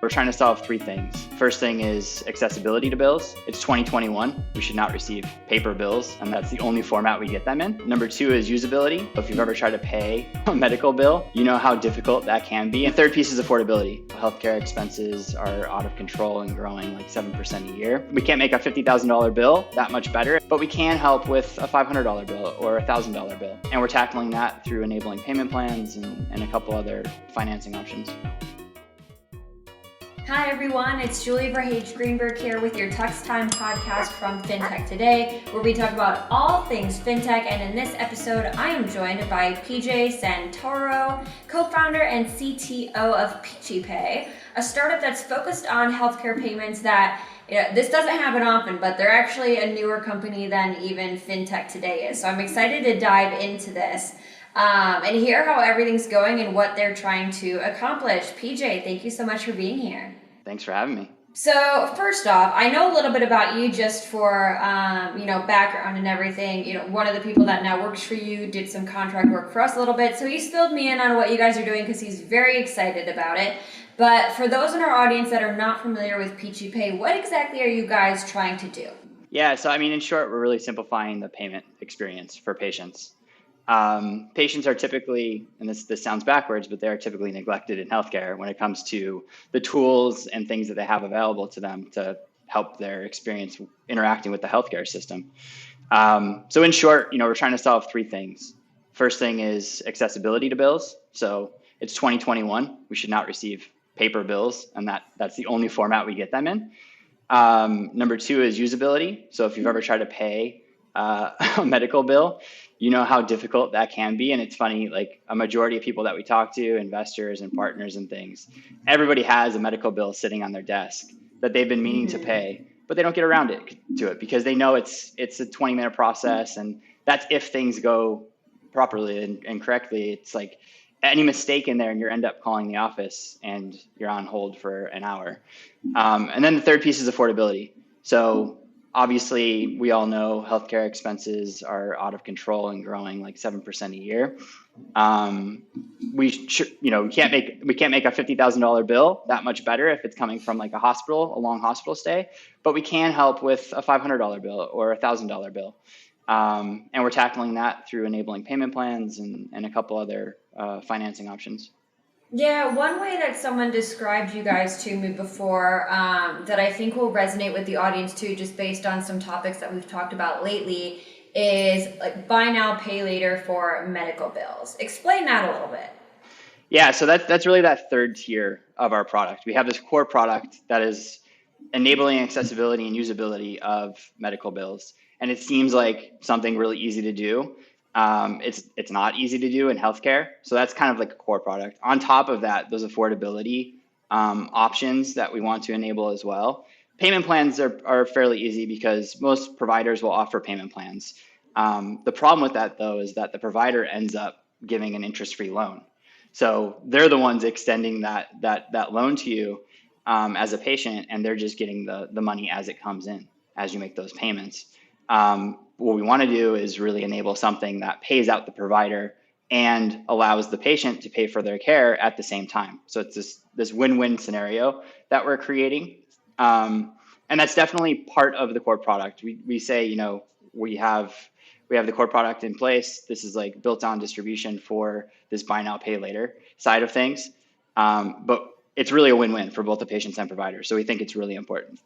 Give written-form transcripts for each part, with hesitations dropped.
We're trying to solve three things. First thing is accessibility to bills. It's 2021. We should not receive paper bills, and that's the only format we get them in. Number two is usability. If you've ever tried to pay a medical bill, you know how difficult that can be. And third piece is affordability. Healthcare expenses are out of control and growing like 7% a year. We can't make a $50,000 bill that much better, but we can help with a $500 bill or a $1,000 bill. And we're tackling that through enabling payment plans and a couple other financing options. Hi everyone, it's Julie Verhage Greenberg here with your Tux Time podcast from FinTech Today, where we talk about all things FinTech. And in this episode, I am joined by PJ Santoro, co-founder and CTO of Peachy Pay, a startup that's focused on healthcare payments that, this doesn't happen often, but they're actually a newer company than even FinTech Today is. So I'm excited to dive into this and hear how everything's going and what they're trying to accomplish. PJ, thank you so much for being here. Thanks for having me. So first off, I know a little bit about you just for, background and everything. One of the people that now works for you did some contract work for us a little bit. So he's filled me in on what you guys are doing because he's very excited about it. But for those in our audience that are not familiar with Peachy Pay, what exactly are you guys trying to do? Yeah, so in short, we're really simplifying the payment experience for patients. Patients are typically, and this sounds backwards, but they're typically neglected in healthcare when it comes to the tools and things that they have available to them to help their experience interacting with the healthcare system. So in short, we're trying to solve three things. First thing is accessibility to bills. So it's 2021. We should not receive paper bills, and that's the only format we get them in. Number two is usability. So if you've ever tried to pay a medical bill, you know how difficult that can be. And it's funny, like a majority of people that we talk to, investors and partners and things, everybody has a medical bill sitting on their desk that they've been meaning to pay, but they don't get around to it because they know it's a 20-minute process. And that's if things go properly and correctly. It's like any mistake in there and you end up calling the office and you're on hold for an hour. And then the third piece is affordability. So obviously, we all know healthcare expenses are out of control and growing like 7% a year. We can't make a $50,000 bill that much better if it's coming from like a long hospital stay, but we can help with a $500 bill or a $1,000 bill. And we're tackling that through enabling payment plans and a couple other financing options. Yeah, one way that someone described you guys to me before that I think will resonate with the audience too, just based on some topics that we've talked about lately, is like buy now, pay later for medical bills. Explain that a little bit. Yeah, so that's really that third tier of our product. We have this core product that is enabling accessibility and usability of medical bills. And it seems like something really easy to do. It's not easy to do in healthcare. So that's kind of like a core product. On top of that, those affordability options that we want to enable as well. Payment plans are fairly easy because most providers will offer payment plans. The problem with that, though, is that the provider ends up giving an interest-free loan. So they're the ones extending that loan to you as a patient, and they're just getting the money as it comes in, as you make those payments. What we want to do is really enable something that pays out the provider and allows the patient to pay for their care at the same time. So it's this win-win scenario that we're creating. And that's definitely part of the core product. We say, we have the core product in place. This is like built on distribution for this buy now, pay later side of things. But it's really a win-win for both the patients and providers. So we think it's really important.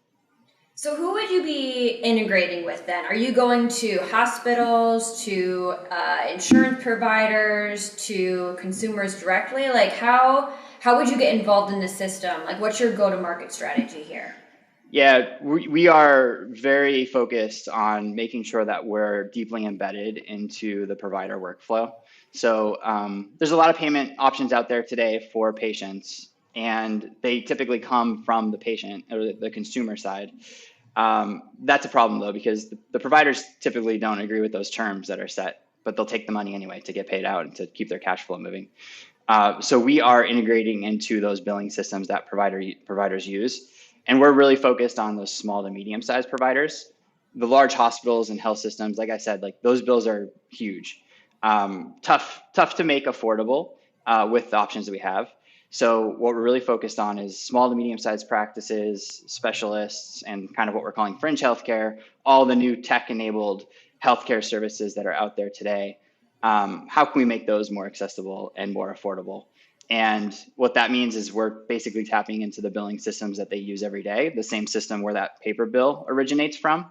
So who would you be integrating with then? Are you going to hospitals, to insurance providers, to consumers directly? Like how would you get involved in the system? Like what's your go-to-market strategy here? Yeah, we are very focused on making sure that we're deeply embedded into the provider workflow. So there's a lot of payment options out there today for patients, and they typically come from the patient or the consumer side. That's a problem though, because the providers typically don't agree with those terms that are set, but they'll take the money anyway to get paid out and to keep their cash flow moving. So we are integrating into those billing systems that providers use. And we're really focused on those small to medium sized providers. The large hospitals and health systems, like I said, like those bills are huge. Tough to make affordable with the options that we have. So what we're really focused on is small to medium-sized practices, specialists, and kind of what we're calling fringe healthcare, all the new tech-enabled healthcare services that are out there today. How can we make those more accessible and more affordable? And what that means is we're basically tapping into the billing systems that they use every day, the same system where that paper bill originates from.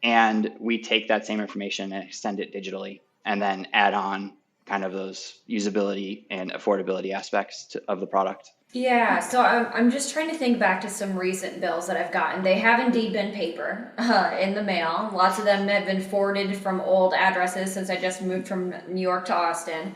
And we take that same information and extend it digitally and then add on kind of those usability and affordability aspects of the product. Yeah, so I'm just trying to think back to some recent bills that I've gotten. They have indeed been paper in the mail. Lots of them have been forwarded from old addresses since I just moved from New York to Austin.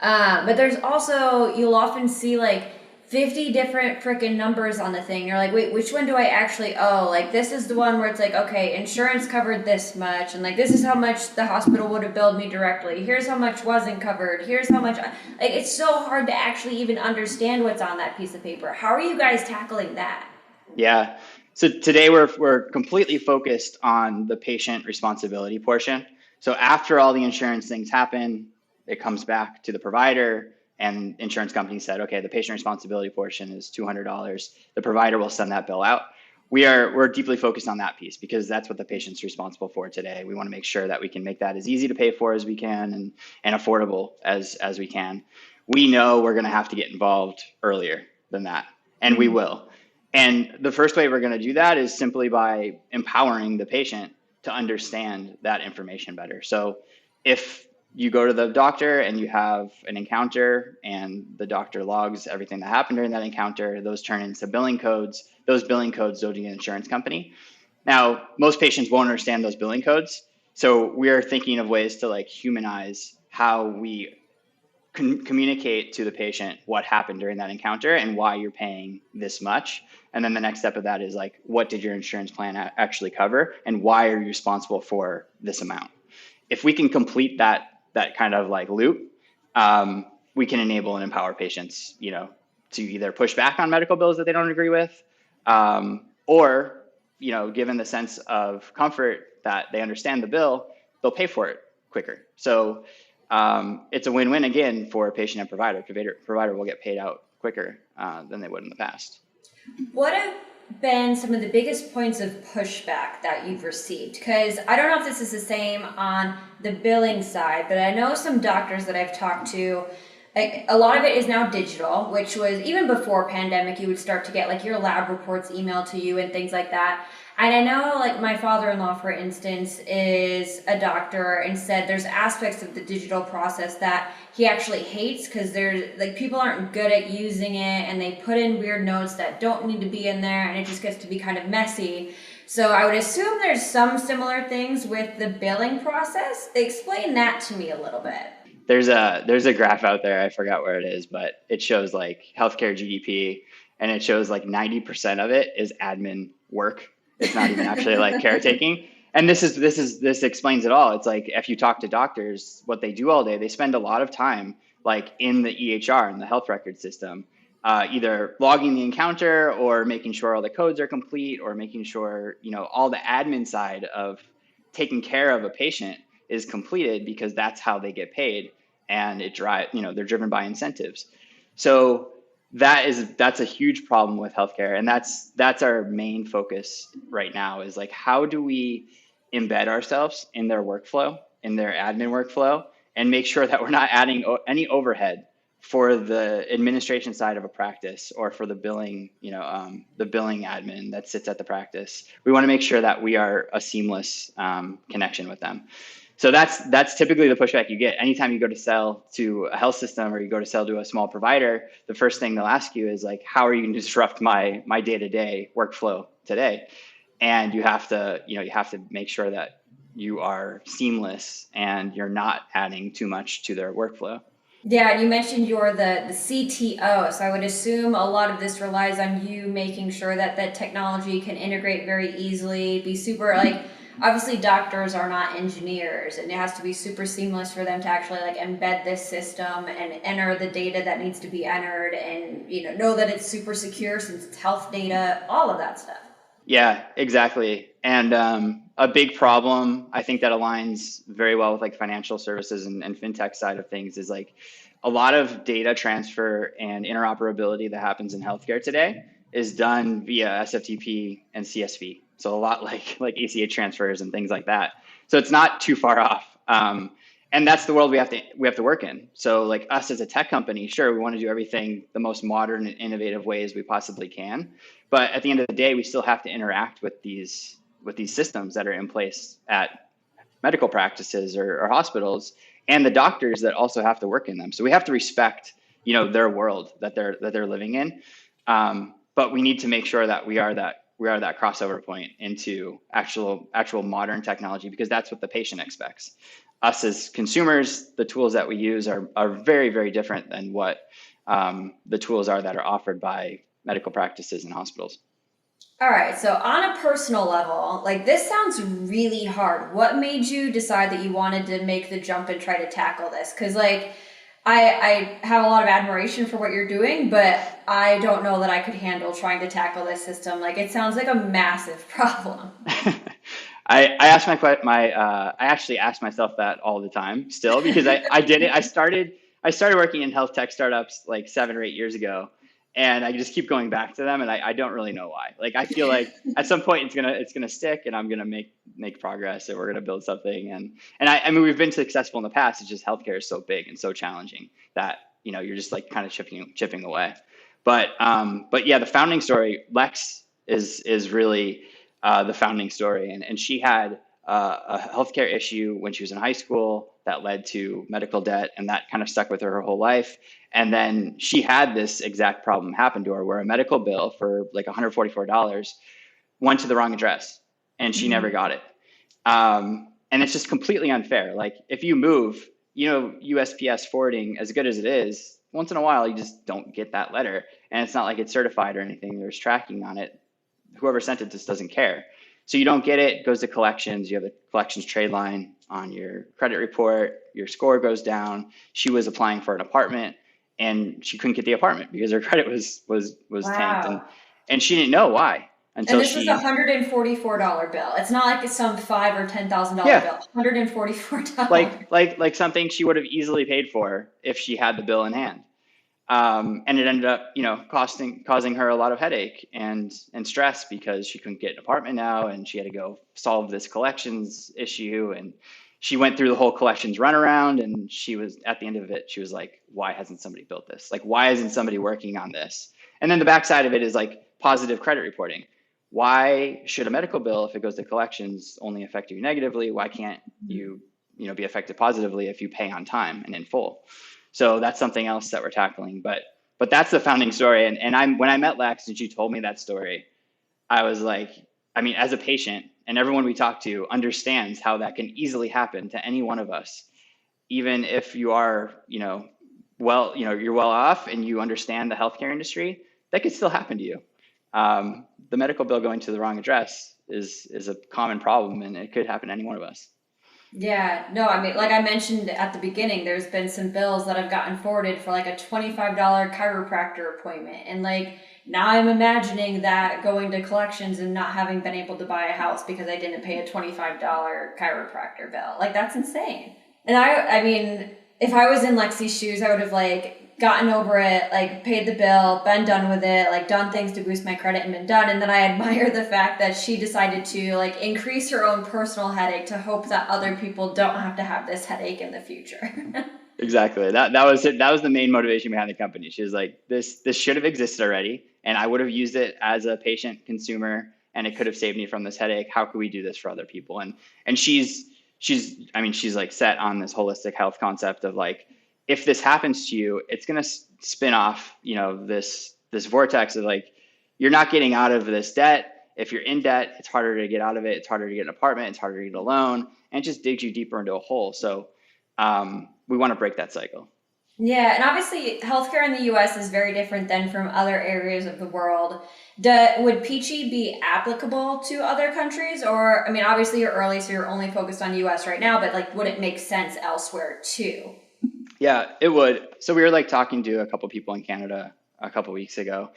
But there's also, you'll often see like 50 different freaking numbers on the thing. You're like, wait, which one do I actually owe? Like, this is the one where it's like, okay, insurance covered this much, and like, this is how much the hospital would have billed me directly. Here's how much wasn't covered. Here's how much. Like, it's so hard to actually even understand what's on that piece of paper. How are you guys tackling that? Yeah. So today we're completely focused on the patient responsibility portion. So after all the insurance things happen, it comes back to the provider, and insurance company said, okay, the patient responsibility portion is $200. The provider will send that bill out. We're deeply focused on that piece because that's what the patient's responsible for today. We want to make sure that we can make that as easy to pay for as we can and affordable as we can. We know we're going to have to get involved earlier than that, and we will. And the first way we're going to do that is simply by empowering the patient to understand that information better. So if you go to the doctor and you have an encounter and the doctor logs everything that happened during that encounter, those turn into billing codes. Those billing codes go to the insurance company. Now, most patients won't understand those billing codes. So we are thinking of ways to like humanize how we communicate to the patient what happened during that encounter and why you're paying this much. And then the next step of that is like, what did your insurance plan actually cover? And why are you responsible for this amount? If we can complete that kind of like loop, we can enable and empower patients, to either push back on medical bills that they don't agree with, or, given the sense of comfort that they understand the bill, they'll pay for it quicker. So it's a win-win again for patient and provider. Provider will get paid out quicker than they would in the past. What have been some of the biggest points of pushback that you've received? Because I don't know if this is the same on the billing side, but I know some doctors that I've talked to, like a lot of it is now digital, which was even before pandemic, you would start to get like your lab reports emailed to you and things like that. And I know like my father-in-law, for instance, is a doctor and said there's aspects of the digital process that he actually hates because there's like people aren't good at using it and they put in weird notes that don't need to be in there and it just gets to be kind of messy. So I would assume there's some similar things with the billing process. Explain that to me a little bit. There's a graph out there, I forgot where it is, but it shows like healthcare GDP, and it shows like 90% of it is admin work. It's not even actually like caretaking. And this explains it all. It's like if you talk to doctors, what they do all day, they spend a lot of time like in the EHR, in the health record system, either logging the encounter or making sure all the codes are complete or making sure, all the admin side of taking care of a patient is completed because that's how they get paid. And they're driven by incentives. So that's a huge problem with healthcare. And that's our main focus right now is like, how do we embed ourselves in their workflow, in their admin workflow, and make sure that we're not adding any overhead for the administration side of a practice or for the billing, the billing admin that sits at the practice. We want to make sure that we are a seamless connection with them. So that's typically the pushback you get. Anytime you go to sell to a health system or you go to sell to a small provider, the first thing they'll ask you is like, how are you going to disrupt my day-to-day workflow today? And you have to make sure that you are seamless and you're not adding too much to their workflow. Yeah, you mentioned you're the CTO, so I would assume a lot of this relies on you making sure that that technology can integrate very easily, be super like. Obviously, doctors are not engineers, and it has to be super seamless for them to actually like embed this system and enter the data that needs to be entered, and know that it's super secure since it's health data, all of that stuff. Yeah, exactly. And a big problem, I think that aligns very well with like financial services and fintech side of things is like a lot of data transfer and interoperability that happens in healthcare today is done via SFTP and CSV. So a lot like ACH transfers and things like that. So it's not too far off. And that's the world we have to work in. So like us as a tech company, sure, we want to do everything the most modern and innovative ways we possibly can. But at the end of the day, we still have to interact with these systems that are in place at medical practices or hospitals, and the doctors that also have to work in them. So we have to respect, their world that they're living in. But we need to make sure that we are that crossover point into actual modern technology, because that's what the patient expects. Us as consumers, the tools that we use are very, very different than what the tools are that are offered by medical practices and hospitals. All right. So on a personal level, like this sounds really hard. What made you decide that you wanted to make the jump and try to tackle this? Because like I have a lot of admiration for what you're doing, but I don't know that I could handle trying to tackle this system. Like it sounds like a massive problem. I actually ask myself that all the time still, because I did it. I started working in health tech startups like 7 or 8 years ago, and I just keep going back to them, and I don't really know why. Like I feel like at some point it's gonna stick, and I'm gonna make progress, and we're gonna build something. And I mean we've been successful in the past. It's just healthcare is so big and so challenging that you're just like kind of chipping away. But yeah, the founding story, Lex is really the founding story, and she had a healthcare issue when she was in high school that led to medical debt, and that kind of stuck with her whole life. And then she had this exact problem happen to her, where a medical bill for like $144 went to the wrong address, and she never got it. And it's just completely unfair. Like if you move, USPS forwarding, as good as it is, once in a while you just don't get that letter, and it's not like it's certified or anything. There's tracking on it. Whoever sent it just doesn't care. So you don't get it, it goes to collections. You have a collections trade line on your credit report. Your score goes down. She was applying for an apartment, and she couldn't get the apartment because her credit was tanked, and she didn't know why until and this was a $144 bill. It's not like it's some $5,000 or $10,000 bill. $144. Like something she would have easily paid for if she had the bill in hand. And it ended up, causing her a lot of headache and stress, because she couldn't get an apartment now, and she had to go solve this collections issue. And she went through the whole collections runaround, and she was at the end of it, she was like, why hasn't somebody built this? Like, why isn't somebody working on this? And then the backside of it is like positive credit reporting. Why should a medical bill, if it goes to collections, only affect you negatively? Why can't you, be affected positively if you pay on time and in full? So that's something else that we're tackling. But that's the founding story. And when I met Lex and she told me that story, I was like, I mean, as a patient, and everyone we talk to understands how that can easily happen to any one of us, even if you are, you're well off and you understand the healthcare industry, that could still happen to you. The medical bill going to the wrong address is a common problem, and it could happen to any one of us. Yeah, no, I mean, like I mentioned at the beginning, there's been some bills that I've gotten forwarded for like a $25 chiropractor appointment. And like now I'm imagining that going to collections and not having been able to buy a house because I didn't pay a $25 chiropractor bill. Like that's insane. And I mean, if I was in Lexi's shoes, I would have like gotten over it, like paid the bill, been done with it, like done things to boost my credit and been done. And then I admire the fact that she decided to like increase her own personal headache to hope that other people don't have to have this headache in the future. Exactly. That was it. That was the main motivation behind the company. She was like, this should have existed already, and I would have used it as a patient consumer, and it could have saved me from this headache. How could we do this for other people? And she's like set on this holistic health concept of like, if this happens to you, it's going to spin off, this vortex of like, you're not getting out of this debt. If you're in debt, it's harder to get out of it. It's harder to get an apartment. It's harder to get a loan, and it just digs you deeper into a hole. So we want to break that cycle. Yeah. And obviously healthcare in the US is very different than from other areas of the world. Would Peachy be applicable to other countries? Or, I mean, obviously you're early, so you're only focused on US right now, but like, would it make sense elsewhere too? Yeah, it would. So we were like talking to a couple people in Canada a couple weeks ago,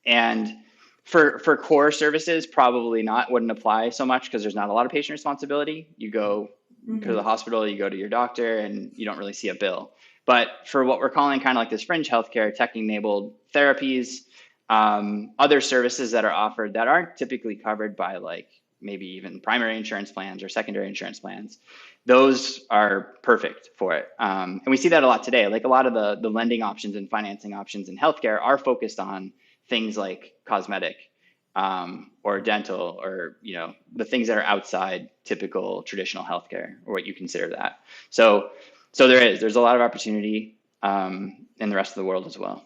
and for core services, probably not, wouldn't apply so much because there's not a lot of patient responsibility. You go to the hospital, you go to your doctor, and you don't really see a bill. But for what we're calling kind of like this fringe healthcare, tech-enabled therapies, other services that are offered that aren't typically covered by like maybe even primary insurance plans or secondary insurance plans, those are perfect for it. And we see that a lot today. Like a lot of the lending options and financing options in healthcare are focused on things like cosmetic or dental, or the things that are outside typical traditional healthcare, or what you consider that. So there's a lot of opportunity in the rest of the world as well.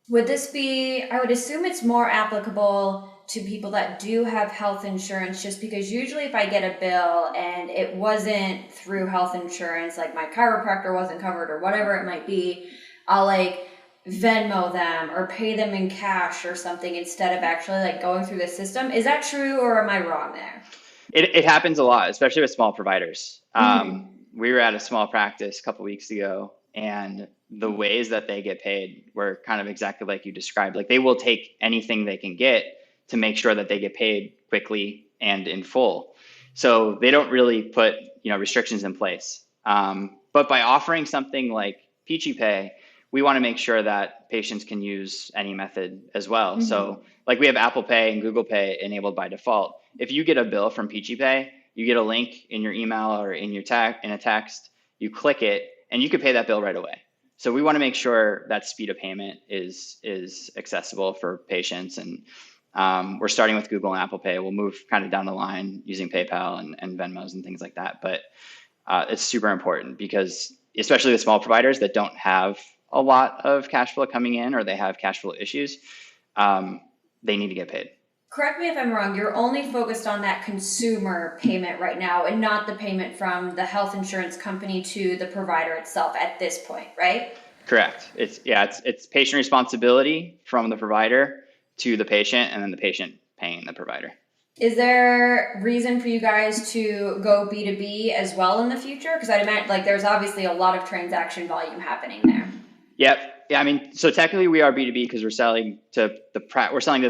Would this be, I would assume it's more applicable to people that do have health insurance, just because usually if I get a bill and it wasn't through health insurance, like my chiropractor wasn't covered or whatever it might be, I'll like Venmo them or pay them in cash or something instead of actually like going through the system. Is that true, or am I wrong there? It happens a lot, especially with small providers. We were at a small practice a couple weeks ago, and the ways that they get paid were kind of exactly like you described. Like they will take anything they can get to make sure that they get paid quickly and in full. So they don't really put restrictions in place. But by offering something like Peachy Pay, we want to make sure that patients can use any method as well. So like we have Apple Pay and Google Pay enabled by default. If you get a bill from Peachy Pay, you get a link in your email or in your in a text, you click it, and you can pay that bill right away. So we want to make sure that speed of payment is accessible for patients. And we're starting with Google and Apple Pay. We'll move kind of down the line using PayPal and Venmos and things like that. But it's super important because especially the small providers that don't have a lot of cash flow coming in, or they have cash flow issues, they need to get paid. Correct me if I'm wrong, you're only focused on that consumer payment right now and not the payment from the health insurance company to the provider itself at this point, right? Correct. It's patient responsibility from the provider to the patient, and then the patient paying the provider. Is there reason for you guys to go B2B as well in the future? Because I'd imagine like there's obviously a lot of transaction volume happening there. Yep. Yeah, I mean, so technically we are B2B because we're selling to the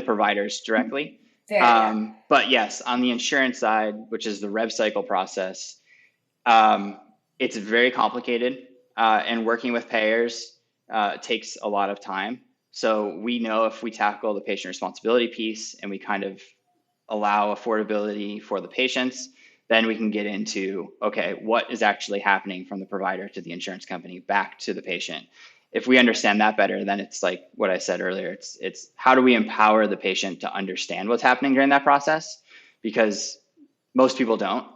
providers directly. But yes, on the insurance side, which is the rev cycle process, it's very complicated, and working with payers takes a lot of time. So we know if we tackle the patient responsibility piece and we kind of allow affordability for the patients, then we can get into, okay, what is actually happening from the provider to the insurance company back to the patient. If we understand that better, then it's like what I said earlier. It's how do we empower the patient to understand what's happening during that process? Because most people don't.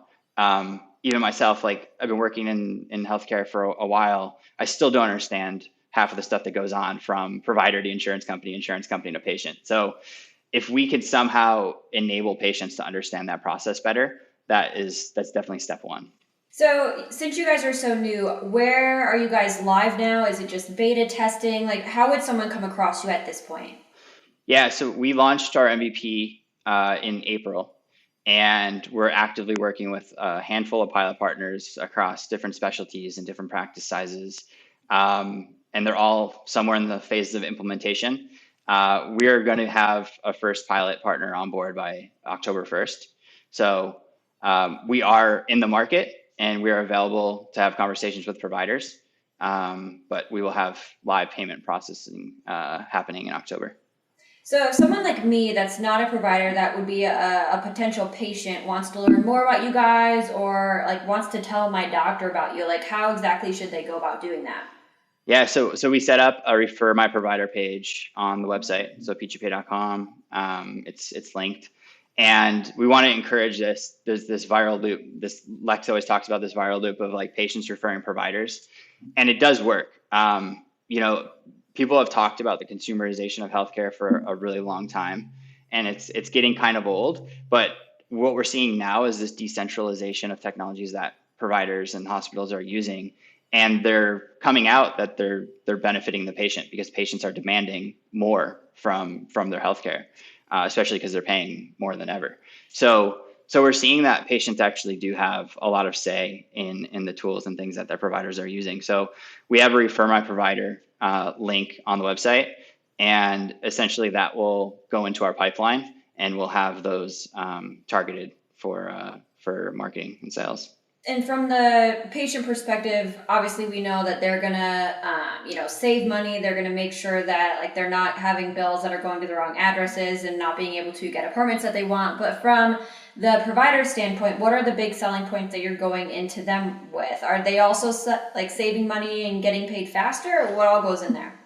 Even myself, like I've been working in healthcare for a while. I still don't understand half of the stuff that goes on from provider to insurance company to patient. So if we could somehow enable patients to understand that process better, that's definitely step one. So since you guys are so new, where are you guys live now? Is it just beta testing? Like how would someone come across you at this point? Yeah, so we launched our MVP in April, and we're actively working with a handful of pilot partners across different specialties and different practice sizes. And they're all somewhere in the phases of implementation. We are going to have a first pilot partner on board by October 1st. So we are in the market and we are available to have conversations with providers. But we will have live payment processing happening in October. So if someone like me that's not a provider, that would be a potential patient, wants to learn more about you guys, or like wants to tell my doctor about you, like how exactly should they go about doing that? Yeah, so we set up a refer my provider page on the website, so peachypay.com. It's linked, and we want to encourage this. There's this viral loop. This Lex always talks about this viral loop of like patients referring providers, and it does work. People have talked about the consumerization of healthcare for a really long time, and it's getting kind of old. But what we're seeing now is this decentralization of technologies that providers and hospitals are using. And they're coming out that they're benefiting the patient because patients are demanding more from their healthcare, especially because they're paying more than ever. So we're seeing that patients actually do have a lot of say in the tools and things that their providers are using. So we have a Refer My Provider link on the website, and essentially that will go into our pipeline, and we'll have those targeted for marketing and sales. And from the patient perspective, obviously we know that they're gonna, save money. They're gonna make sure that like they're not having bills that are going to the wrong addresses and not being able to get appointments that they want. But from the provider standpoint, what are the big selling points that you're going into them with? Are they also like saving money and getting paid faster, or what all goes in there?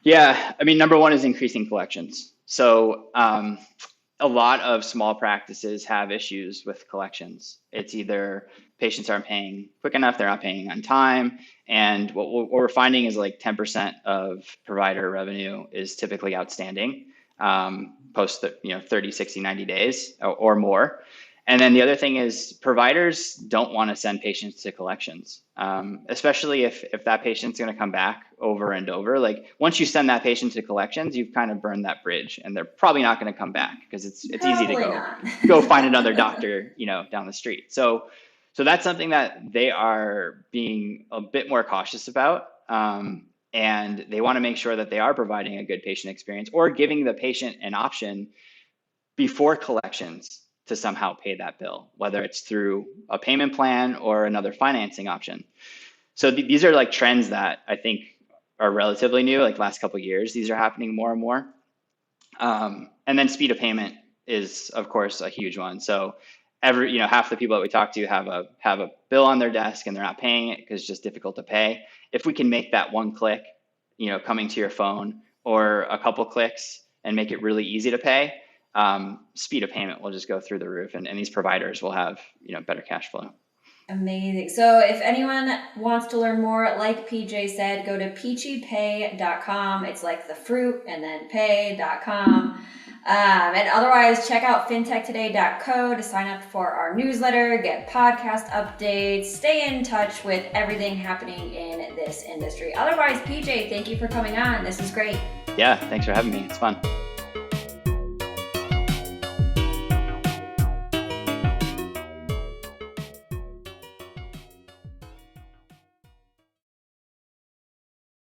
Yeah, I mean, number one is increasing collections. So a lot of small practices have issues with collections. It's either patients aren't paying quick enough, they're not paying on time. And what we're finding is like 10% of provider revenue is typically outstanding post 30, 60, 90 days or more. And then the other thing is providers don't want to send patients to collections, especially if that patient's going to come back over and over. Like once you send that patient to collections, you've kind of burned that bridge, and they're probably not going to come back because it's easy to go find another doctor, down the street. So that's something that they are being a bit more cautious about. And they want to make sure that they are providing a good patient experience or giving the patient an option before collections to somehow pay that bill, whether it's through a payment plan or another financing option. So these are like trends that I think are relatively new, like last couple of years. These are happening more and more. And then speed of payment is, of course, a huge one. So half the people that we talk to have a bill on their desk and they're not paying it because it's just difficult to pay. If we can make that one click, coming to your phone or a couple clicks and make it really easy to pay, speed of payment will just go through the roof, and these providers will have better cash flow. Amazing. So if anyone wants to learn more, like PJ said, go to peachypay.com. It's like the fruit and then pay.com. And otherwise, check out fintechtoday.co to sign up for our newsletter, get podcast updates, stay in touch with everything happening in this industry. Otherwise, PJ, thank you for coming on. This is great. Yeah, thanks for having me. It's fun.